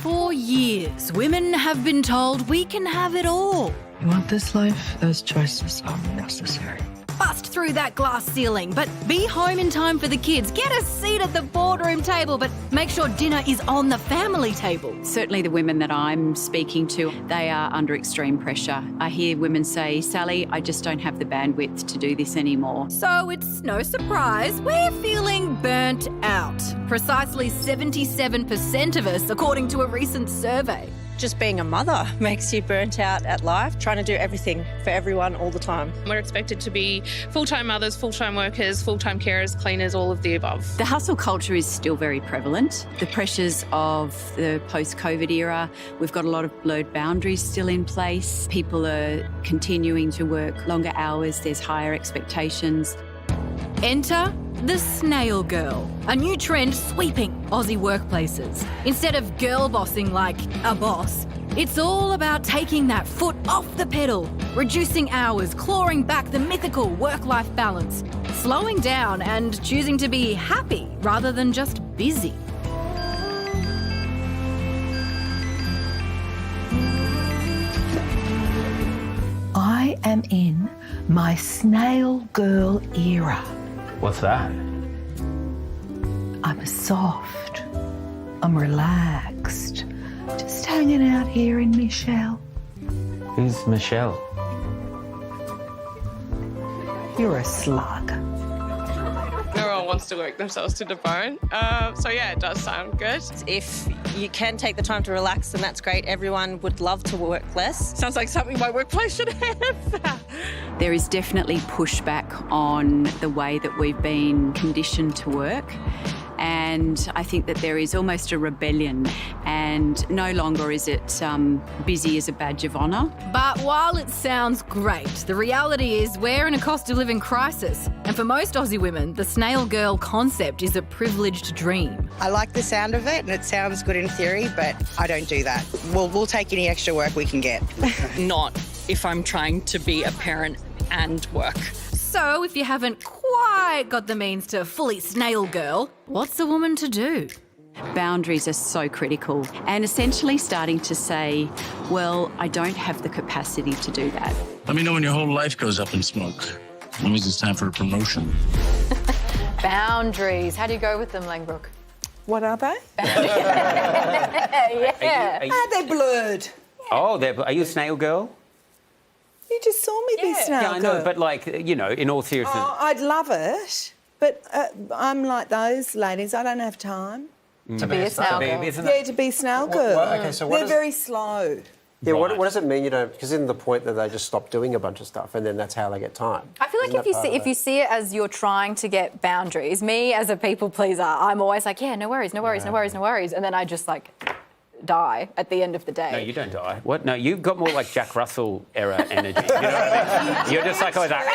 For years, women have been told we can have it all. You want this life? Those choices are necessary. Bust through that glass ceiling, but be home in time for the kids. Get a seat at the boardroom table, but make sure dinner is on the family table. Certainly the women that I'm speaking to, they are under extreme pressure. I hear women say, Sally, I just don't have the bandwidth to do this anymore. So it's no surprise we're feeling burnt out. Precisely 77% of us, according to a recent survey. Just being a mother makes you burnt out at life, trying to do everything for everyone all the time. We're expected to be full-time mothers, full-time workers, full-time carers, cleaners, all of the above. The hustle culture is still very prevalent. The pressures of the post-COVID era, we've got a lot of blurred boundaries still in place. People are continuing to work longer hours, there's higher expectations. Enter the Snail Girl, a new trend sweeping Aussie workplaces. Instead of girl bossing like a boss, it's all about taking that foot off the pedal, reducing hours, clawing back the mythical work-life balance, slowing down and choosing to be happy rather than just busy. I am in my Snail Girl era. What's that? I'm soft. I'm relaxed. Just hanging out here in Michelle. Who's Michelle? You're a slug. Everyone wants to work themselves to the bone. So yeah, it does sound good. If you can take the time to relax, then that's great. Everyone would love to work less. Sounds like something my workplace should have. There is definitely pushback on the way that we've been conditioned to work. And I think that there is almost a rebellion, and no longer is it busy as a badge of honour. But while it sounds great, the reality is we're in a cost of living crisis. And for most Aussie women, the Snail Girl concept is a privileged dream. I like the sound of it and it sounds good in theory, but I don't do that. We'll take any extra work we can get. Not if I'm trying to be a parent and work. So if you haven't quite got the means to fully Snail Girl, what's a woman to do? Boundaries are so critical, and essentially starting to say, well, I don't have the capacity to do that. Let me know when your whole life goes up in smoke. That means it's time for a promotion. Boundaries. How do you go with them, Langbrook? What are they? Yeah. They're blurred. Oh, are you a snail girl? You just saw me be Snail Yeah, I Girl. know, but like, you know, in all seriousness. Oh, I'd love it, but I'm like those ladies. I don't have time. To be a Snail Girl. Yeah, to be Snail Girl. Okay, so what They're very slow. Yeah, what does it mean you don't... Because isn't the point that they just stop doing a bunch of stuff and then that's how they get time? I feel like if you see it as you're trying to get boundaries, me as a people pleaser, I'm always like, yeah, no worries, no worries, no worries, no worries, and then I just like die at the end of the day. No, you don't die. What? No, you've got more like Jack Russell era energy. You know what I mean? You're just like always like,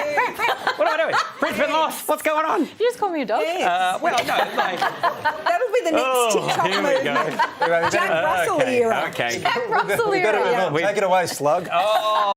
what am I doing? Brisbane lost. What's going on? Did you just call me a dog? Yes. Well, no, like... That'll be the next TikTok here we go. movement. Jack Russell era. Okay. Jack Russell era. Take it away, slug. Oh.